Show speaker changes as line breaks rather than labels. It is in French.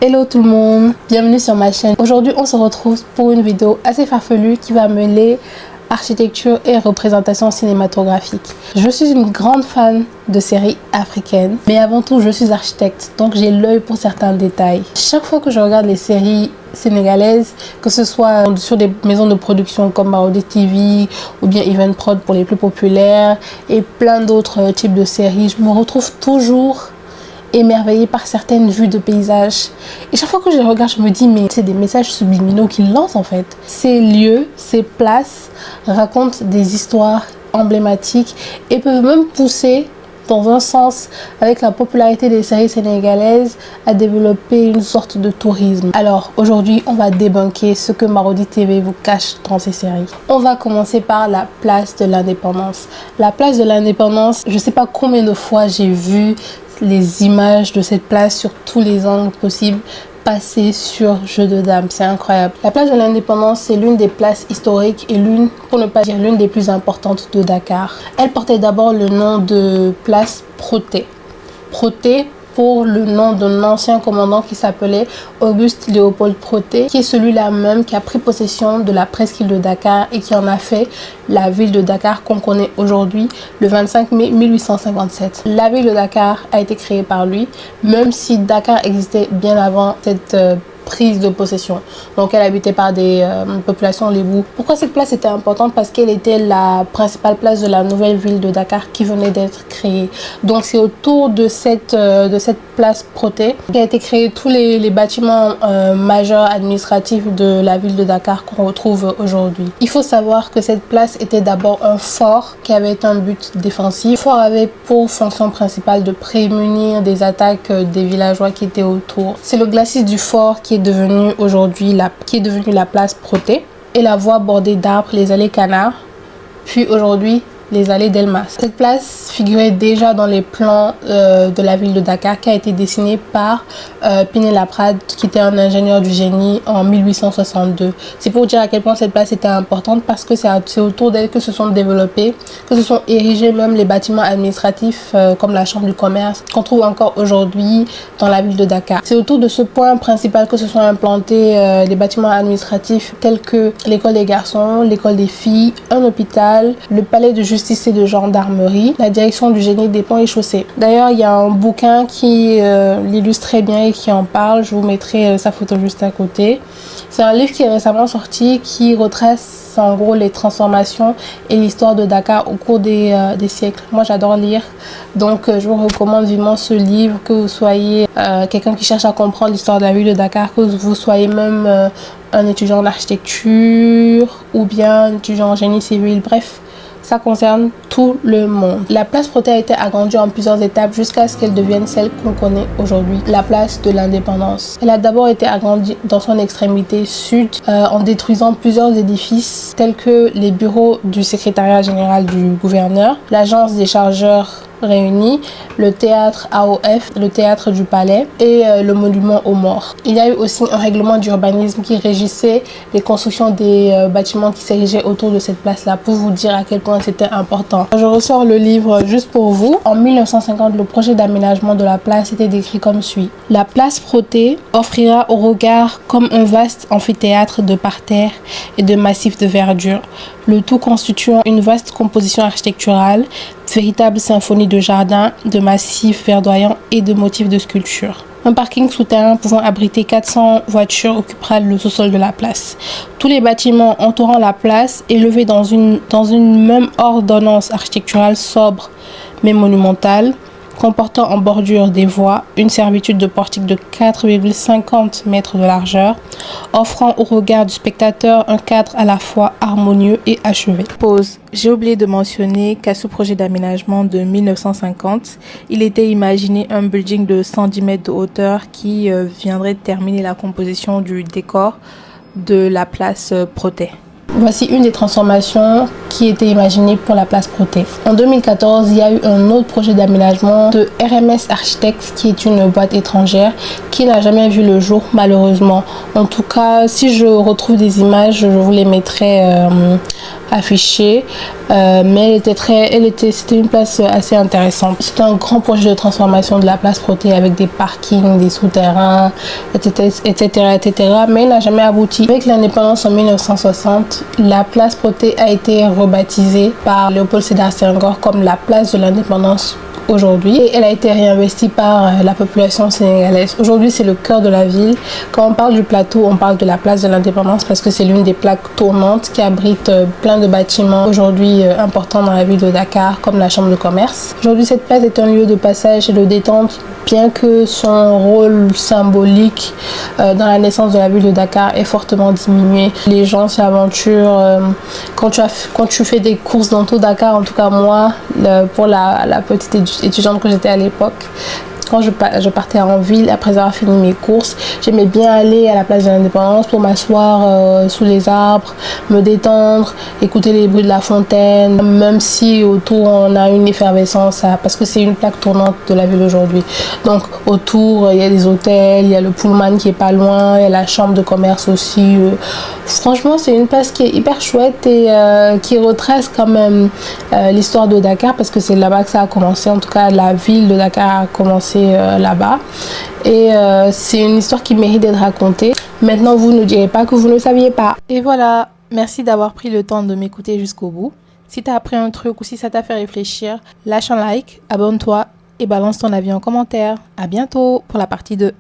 Hello tout le monde, bienvenue sur ma chaîne. Aujourd'hui on se retrouve pour une vidéo assez farfelue qui va mêler architecture et représentation cinématographique. Je suis une grande fan de séries africaines, mais avant tout je suis architecte, donc j'ai l'œil pour certains détails. Chaque fois que je regarde les séries sénégalaises, que ce soit sur des maisons de production comme Marodi TV ou bien Even Prod pour les plus populaires et plein d'autres types de séries, je me retrouve toujours émerveillée par certaines vues de paysages. Et chaque fois que je les regarde, je me dis, mais c'est des messages subliminaux qu'ils lancent en fait. Ces lieux, ces places racontent des histoires emblématiques et peuvent même pousser dans un sens, avec la popularité des séries sénégalaises, à développer une sorte de tourisme. Alors aujourd'hui, on va débunker ce que Marodi TV vous cache dans ces séries. On va commencer par la place de l'Indépendance. La place de l'Indépendance, je ne sais pas combien de fois j'ai vu les images de cette place sur tous les angles possibles passer sur Jeu de Dames, c'est incroyable. La place de l'Indépendance, c'est l'une des places historiques et l'une, pour ne pas dire l'une des plus importantes de Dakar. Elle portait d'abord le nom de place Protet. Protet pour le nom d'un ancien commandant qui s'appelait Auguste Léopold Protet, qui est celui-là même qui a pris possession de la presqu'île de Dakar et qui en a fait la ville de Dakar qu'on connaît aujourd'hui le 25 mai 1857. La ville de Dakar a été créée par lui, même si Dakar existait bien avant cette prise de possession. Donc elle habitait par des populations lébou. Pourquoi cette place était importante? Parce qu'elle était la principale place de la nouvelle ville de Dakar qui venait d'être créée. Donc c'est autour de cette place Protet qu'a été créé tous les bâtiments majeurs administratifs de la ville de Dakar qu'on retrouve aujourd'hui. Il faut savoir que cette place était d'abord un fort qui avait un but défensif. Le fort avait pour fonction principale de prémunir des attaques des villageois qui étaient autour. C'est le glacis du fort qui est devenu aujourd'hui la place Protet et la voie bordée d'arbres, les allées Canards, puis aujourd'hui les allées Delmas. Cette place figurait déjà dans les plans de la ville de Dakar qui a été dessinée par Pinet-Laprade qui était un ingénieur du génie en 1862. C'est pour dire à quel point cette place était importante parce que c'est autour d'elle que se sont développés, que se sont érigés même les bâtiments administratifs comme la chambre du commerce qu'on trouve encore aujourd'hui dans la ville de Dakar. C'est autour de ce point principal que se sont implantés les bâtiments administratifs tels que l'école des garçons, l'école des filles, un hôpital, le palais de justice et de gendarmerie, la direction du génie des ponts et chaussées. D'ailleurs, il y a un bouquin qui l'illustre très bien et qui en parle. Je vous mettrai sa photo juste à côté. C'est un livre qui est récemment sorti qui retrace en gros les transformations et l'histoire de Dakar au cours des siècles. Moi, j'adore lire. Donc, je vous recommande vivement ce livre, que vous soyez quelqu'un qui cherche à comprendre l'histoire de la ville de Dakar, que vous soyez même un étudiant en architecture ou bien un étudiant en génie civil. Bref, ça concerne tout le monde. La place Protet a été agrandie en plusieurs étapes jusqu'à ce qu'elle devienne celle qu'on connaît aujourd'hui, la place de l'Indépendance. Elle a d'abord été agrandie dans son extrémité sud en détruisant plusieurs édifices tels que les bureaux du secrétariat général du gouverneur, l'agence des chargeurs réunis, le théâtre AOF, le théâtre du Palais et le monument aux morts. Il y a eu aussi un règlement d'urbanisme qui régissait les constructions des bâtiments qui s'érigeaient autour de cette place-là pour vous dire à quel point c'était important. Je ressors le livre juste pour vous. En 1950, le projet d'aménagement de la place était décrit comme suit. La place Protet offrira au regard comme un vaste amphithéâtre de parterres et de massifs de verdure, le tout constituant une vaste composition architecturale, véritable symphonie de jardins, de massifs verdoyants et de motifs de sculpture. Un parking souterrain pouvant abriter 400 voitures occupera le sous-sol de la place. Tous les bâtiments entourant la place, élevés dans une même ordonnance architecturale sobre mais monumentale, comportant en bordure des voies une servitude de portique de 4,50 mètres de largeur, offrant au regard du spectateur un cadre à la fois harmonieux et achevé. Pause. J'ai oublié de mentionner qu'à ce projet d'aménagement de 1950, il était imaginé un building de 110 mètres de hauteur qui viendrait terminer la composition du décor de la place Protet. Voici une des transformations qui était imaginée pour la place Protet. En 2014, il y a eu un autre projet d'aménagement de RMS Architects qui est une boîte étrangère qui n'a jamais vu le jour malheureusement. En tout cas, si je retrouve des images, je vous les mettrai affichées. Mais c'était une place assez intéressante. C'était un grand projet de transformation de la place Protet avec des parkings, des souterrains, etc. Mais il n'a jamais abouti. Avec l'indépendance en 1960, la place Protet a été rebaptisée par Léopold Sédar Senghor comme la place de l'indépendance aujourd'hui, et elle a été réinvestie par la population sénégalaise. Aujourd'hui, c'est le cœur de la ville. Quand on parle du plateau, on parle de la place de l'indépendance parce que c'est l'une des plaques tournantes qui abrite plein de bâtiments aujourd'hui importants dans la ville de Dakar, comme la chambre de commerce. Aujourd'hui, cette place est un lieu de passage et de détente, bien que son rôle symbolique dans la naissance de la ville de Dakar est fortement diminué. Les gens s'aventurent quand tu fais des courses dans tout Dakar. En tout cas, moi, pour la petite étudiante que j'étais à l'époque, quand je partais en ville après avoir fini mes courses, j'aimais bien aller à la place de l'Indépendance pour m'asseoir sous les arbres, me détendre, écouter les bruits de la fontaine, même si autour on a une effervescence parce que c'est une plaque tournante de la ville aujourd'hui. Donc autour il y a des hôtels, il y a le Pullman qui est pas loin, il y a la chambre de commerce aussi. Franchement, c'est une place qui est hyper chouette et qui retrace quand même l'histoire de Dakar, parce que c'est là-bas que ça a commencé. En tout cas, la ville de Dakar a commencé là-bas, et c'est une histoire qui mérite d'être racontée. Maintenant, vous ne direz pas que vous ne saviez pas. Et voilà, merci d'avoir pris le temps de m'écouter jusqu'au bout. Si tu as appris un truc ou si ça t'a fait réfléchir, lâche un like, abonne-toi et balance ton avis en commentaire. À bientôt pour la partie 2.